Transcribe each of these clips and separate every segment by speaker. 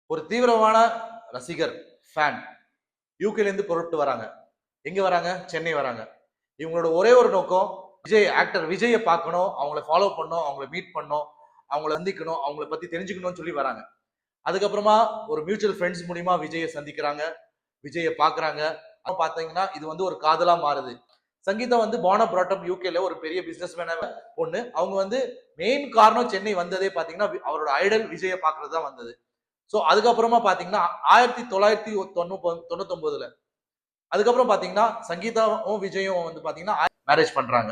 Speaker 1: ஒரு தீவிரமான ரசிகர் ஃபேன் யூகேலேருந்து புறப்பட்டு வராங்க. எங்க வராங்க? சென்னை வராங்க. இவங்களோட ஒரே ஒரு நோக்கம் ஆக்டர் விஜயை பார்க்கணும், அவங்கள ஃபாலோ பண்ணணும், அவங்கள மீட் பண்ணணும், அவங்கள சந்திக்கணும், அவங்கள பத்தி தெரிஞ்சுக்கணும்னு சொல்லி வராங்க. அதுக்கப்புறமா ஒரு மியூச்சுவல் ஃப்ரெண்ட்ஸ் மூலியமா விஜயை சந்திக்கிறாங்க, விஜயை பார்க்கறாங்க. பார்த்தீங்கன்னா இது வந்து ஒரு காதலா மாறுது. சங்கீதா வந்து பார்ன் பிராட் அப் யூகேல ஒரு பெரிய பிசினஸ் மேன பொண்ணு. அவங்க வந்து மெயின் காரணம் சென்னை வந்ததே பார்த்தீங்கன்னா அவரோட ஐடல் விஜயை பார்க்கறது தான் வந்தது. ஸோ அதுக்கப்புறமா பார்த்தீங்கன்னா 1999ல அதுக்கப்புறம் பார்த்தீங்கன்னா சங்கீதாவும் விஜயும் வந்து பார்த்தீங்கன்னா மேரேஜ் பண்றாங்க.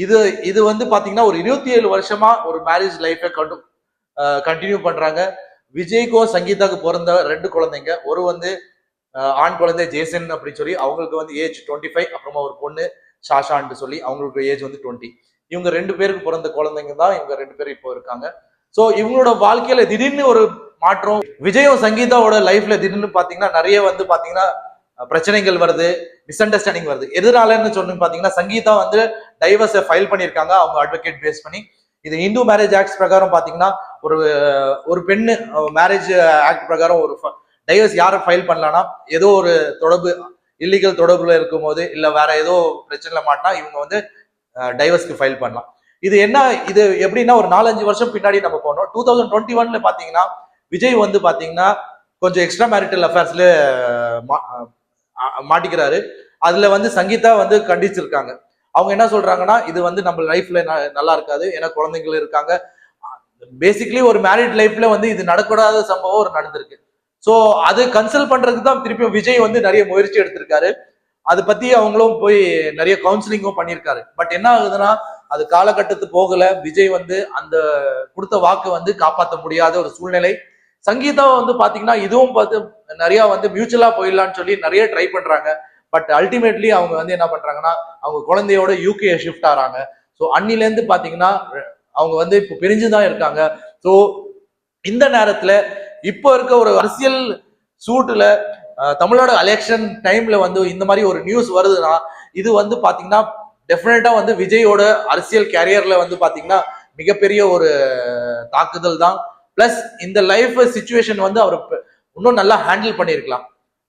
Speaker 1: இது இது வந்து பார்த்தீங்கன்னா ஒரு 27 வருஷமா ஒரு மேரேஜ் லைஃபை கண்டினியூ பண்றாங்க. விஜய்க்கும் சங்கீதாவுக்கு பிறந்த 2 குழந்தைங்க. ஒரு வந்து ஆண் குழந்தை ஜேசன் அப்படின்னு சொல்லி அவங்களுக்கு வந்து ஏஜ் 25, அப்புறமா ஒரு பொண்ணு ஷாஷான்னு சொல்லி அவங்களுக்கு ஏஜ் வந்து 20. இவங்க 2 பேருக்கு பிறந்த குழந்தைங்க தான் இவங்க 2 பேரும் இப்போ இருக்காங்க. ஸோ இவங்களோட வாழ்க்கையில திடீர்னு ஒரு மாற்றம். விஜயும் சங்கீதாவோட லைஃப்ல திடீர்னு பாத்தீங்கன்னா நிறைய வந்து பாத்தீங்கன்னா பிரச்சனைகள் வருது, மிஸ் அண்டர்ஸ்டாண்டிங் வருது. எதனாலன்னு சொன்னு பாத்தீங்கன்னா சங்கீதா வந்து டைவர்ஸை ஃபைல் பண்ணியிருக்காங்க அவங்க அட்வொகேட் பேஸ் பண்ணி. இது இந்து மேரேஜ் ஆக்ட் பிரகாரம் பாத்தீங்கன்னா ஒரு ஒரு பெண்ணு மேரேஜ் ஆக்ட் பிரகாரம் ஒரு டைவர்ஸ் யாரும் ஃபைல் பண்ணலாம்னா ஏதோ ஒரு தொடர்பு இல்லீகல் தொடர்புல இருக்கும் போது இல்ல வேற ஏதோ பிரச்சனைல மாட்டினா இவங்க வந்து டைவர்ஸ்க்கு ஃபைல் பண்ணலாம். இது என்ன, இது எப்படின்னா ஒரு 4-5 வருஷம் பின்னாடி நம்ம போனோம். 2021ல பாத்தீங்கன்னா விஜய் வந்து பாத்தீங்கன்னா கொஞ்சம் எக்ஸ்ட்ரா மேரிட்டல் அஃபேர்ஸ்ல மாட்டிக்கிறாரு. அதுல வந்து சங்கீதா வந்து கண்டிச்சிருக்காங்க. அவங்க என்ன சொல்றாங்கன்னா இது வந்து நம்ம லைஃப்ல நல்லா இருக்காது, ஏன்னா குழந்தைகள் இருக்காங்க. பேசிக்கலி ஒரு மேரிட் லைஃப்ல வந்து இது நடக்கூடாத சம்பவம் ஒரு நடந்திருக்கு. ஸோ அது கன்சல்ட் பண்றதுக்கு தான் திருப்பியும் விஜய் வந்து நிறைய முயற்சி எடுத்திருக்காரு. அதை பத்தி அவங்களும் போய் நிறைய கவுன்சிலிங்கும் பண்ணியிருக்காரு. பட் என்ன ஆகுதுன்னா அது காலகட்டத்து போகல. விஜய் வந்து அந்த கொடுத்த வாக்கு வந்து காப்பாற்ற முடியாத ஒரு சூழ்நிலை. சங்கீதாவை வந்து பாத்தீங்கன்னா இதுவும் பார்த்து நிறைய வந்து மியூச்சுவலா போயிடலான்னு சொல்லி நிறைய ட்ரை பண்றாங்க. பட் அல்டிமேட்லி அவங்க வந்து என்ன பண்றாங்கன்னா அவங்க குழந்தையோட யூகே ஷிஃப்ட் ஆறாங்க. ஸோ அன்னிலேருந்து பாத்தீங்கன்னா அவங்க வந்து இப்போ பிரிஞ்சுதான் இருக்காங்க. ஸோ இந்த நேரத்துல இப்போ இருக்க ஒரு அரசியல் சூட்டுல தமிழ்நாடு எலெக்ஷன் டைம்ல வந்து இந்த மாதிரி ஒரு நியூஸ் வருதுன்னா இது வந்து பாத்தீங்கன்னா டெஃபினட்டா வந்து விஜயோட அரசியல் கேரியர்ல வந்து பாத்தீங்கன்னா மிகப்பெரிய ஒரு தாக்குதல் தான். பிளஸ் இந்த லைஃப் சிச்சுவேஷன் வந்து அவர் இன்னும் நல்லா ஹேண்டில் பண்ணியிருக்கலாம்.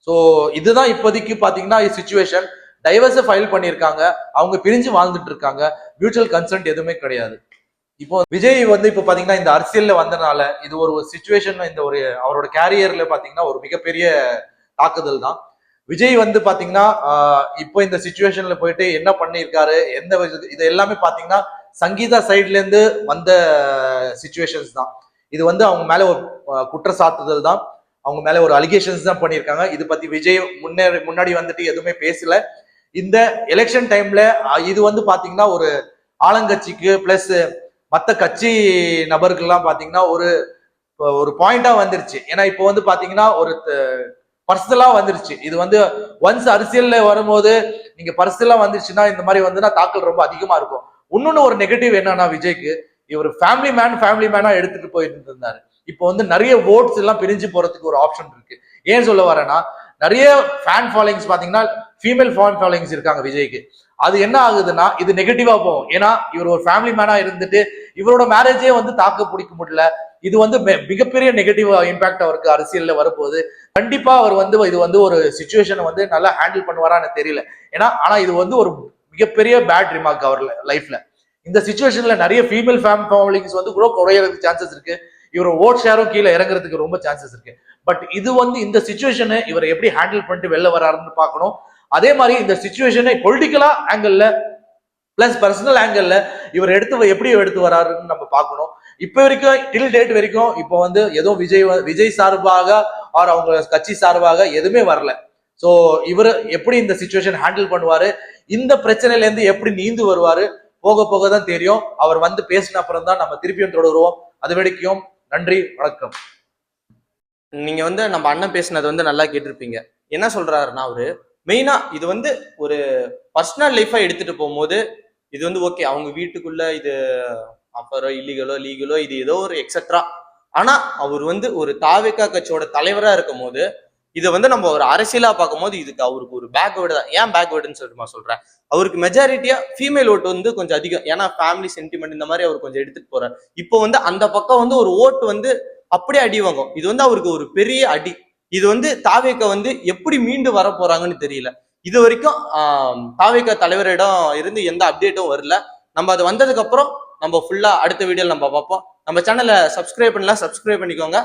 Speaker 1: ஸோ இதுதான் இப்போதைக்கு பாத்தீங்கன்னா சிச்சுவேஷன். டைவர்ஸை ஃபைல் பண்ணியிருக்காங்க, அவங்க பிரிஞ்சு வாழ்ந்துட்டு இருக்காங்க, மியூச்சுவல் கன்சென்ட் எதுவுமே கிடையாது. இப்போ விஜய் வந்து இப்போ பாத்தீங்கன்னா இந்த அரசியல்ல வந்தனால இது ஒரு சுச்சுவேஷன், இந்த ஒரு அவரோட கேரியர்ல பாத்தீங்கன்னா ஒரு மிகப்பெரிய தாக்குதல் தான். விஜய் வந்து பாத்தீங்கன்னா இப்போ இந்த சுச்சுவேஷன்ல போயிட்டு என்ன பண்ணியிருக்காரு, எந்த இது எல்லாமே பாத்தீங்கன்னா சங்கீதா சைட்ல இருந்து வந்த சுச்சுவேஷன்ஸ் தான். இது வந்து அவங்க மேல ஒரு குற்றச்சாட்டுதல் தான், அவங்க மேல ஒரு அலிகேஷன்ஸ் தான் பண்ணியிருக்காங்க. இது பத்தி விஜய் முன்னாடி வந்துட்டு எதுவுமே பேசல. இந்த எலெக்ஷன் டைம்ல இது வந்து பாத்தீங்கன்னா ஒரு ஆளுங்கட்சிக்கு பிளஸ் மற்ற கட்சி நபர்கள்லாம் பாத்தீங்கன்னா ஒரு ஒரு பாயிண்டா வந்துருச்சு. ஏன்னா இப்போ வந்து பாத்தீங்கன்னா ஒரு பர்சனலா வந்துருச்சு. இது வந்து ஒன்ஸ் அரசியல்ல வரும்போது நீங்க பர்சனலா வந்துருச்சுன்னா இந்த மாதிரி வந்துன்னா தாக்கல் ரொம்ப அதிகமா இருக்கும். இன்னொன்னு ஒரு நெகட்டிவ் என்னன்னா விஜய்க்கு இவர் ஃபேமிலி மேனா எடுத்துட்டு போயிட்டு இருந்தாரு. இப்போ வந்து நிறைய ஓட்ஸ் எல்லாம் பிரிஞ்சு போறதுக்கு ஒரு ஆப்ஷன் இருக்கு. ஏன் சொல்ல வரேன்னா நிறைய ஃபேன் ஃபாலோயிங்ஸ் பாத்தீங்கன்னா ஃபீமேல் ஃபேன் ஃபாலோயிங்ஸ் இருக்காங்க விஜய்க்கு. அது என்ன ஆகுதுன்னா இது நெகட்டிவா போகும். ஏன்னா இவர் ஒரு ஃபேமிலி மேனா இருந்துட்டு இவரோட மேரேஜே வந்து தாக்க பிடிக்க முடியல. இது வந்து மிகப்பெரிய நெகட்டிவ் இம்பாக்ட் அவருக்கு அரசியல்ல வரப்போகுது. கண்டிப்பா அவர் வந்து இது வந்து ஒரு சுச்சுவேஷனை வந்து நல்லா ஹேண்டில் பண்ணுவாரான்னு தெரியல. ஏன்னா ஆனா இது வந்து ஒரு மிகப்பெரிய பேட் ரிமார்க் அவர் லைஃப்ல. இந்த சுச்சுவேஷன்ல நிறைய ஃபீமேல் ஃபேன் ஃபாலோயிங்ஸ் வந்து கூட குறையறதுக்கு சான்சஸ் இருக்கு. இவர் ஓட் ஷேரும் கீழே இறங்குறதுக்கு ரொம்ப சான்சஸ் இருக்கு. பட் இது வந்து இந்த சுச்சுவேஷனை இவர் எப்படி ஹேண்டில் பண்ணிட்டு வெளில வராருன்னு பார்க்கணும். அதே மாதிரி இந்த சுச்சுவேஷனை பொலிட்டிக்கலா ஆங்கிள் பிளஸ் பர்சனல் ஆங்கிள் இவர் எப்படி எடுத்து வராருன்னு நம்ம பார்க்கணும். இப்ப வரைக்கும் டில் டேட் வரைக்கும் இப்போ வந்து எதுவும் விஜய் சார்பாக ஆர் அவங்க கட்சி சார்பாக எதுவுமே வரல. ஸோ இவர் எப்படி இந்த சுச்சுவேஷன் ஹேண்டில் பண்ணுவாரு, இந்த பிரச்சனையில இருந்து எப்படி நீந்து வருவாரு, போக போக தான் தெரியும். அவர் வந்து பேசின அப்புறம் தான் நம்ம திருப்பியும் தொடருவோம். அது வரைக்கும் நன்றி, வணக்கம்.
Speaker 2: நீங்க வந்து நம்ம அண்ணன் பேசினது வந்து நல்லா கேட்டிருப்பீங்க. என்ன சொல்றாருன்னா அவரு மெயினா இது வந்து ஒரு பர்சனல் லைஃபா எடுத்துட்டு போகும்போது இது வந்து ஓகே, அவங்க வீட்டுக்குள்ள இது அஃபரோ இல்லீகலோ லீகலோ இது ஏதோ ஒரு எக்ஸெட்ரா. ஆனா அவர் வந்து ஒரு தாவேகா கட்சியோட தலைவரா இருக்கும் போது இதை வந்து நம்ம ஒரு அரசியலா பார்க்கும் போது இதுக்கு அவருக்கு ஒரு பேக்வேர்டு தான். ஏன் பேக்வேர்டுன்னு சொல்லிட்டு சொல்றேன், அவருக்கு மெஜாரிட்டியா ஃபீமேல் ஓட்டு வந்து கொஞ்சம் அதிகம். ஏன்னா ஃபேமிலி சென்டிமெண்ட் இந்த மாதிரி அவர் கொஞ்சம் எடுத்துட்டு போறாரு. இப்போ வந்து அந்த பக்கம் வந்து ஒரு ஓட்டு வந்து அப்படியே அடி வாங்கும். இது வந்து அவருக்கு ஒரு பெரிய அடி. இது வந்து தாவேக வந்து எப்படி மீண்டு வர போறாங்கன்னு தெரியல. இது வரைக்கும் தாவேக தலைவரிடம் இருந்து எந்த அப்டேட்டும் வரல. நம்ம அது வந்ததுக்கு அப்புறம் நம்ம ஃபுல்லா அடுத்த வீடியோல நம்ம பார்ப்போம். நம்ம சேனலை சப்ஸ்கிரைப் பண்ணலாம், சப்ஸ்கிரைப் பண்ணிக்கோங்க.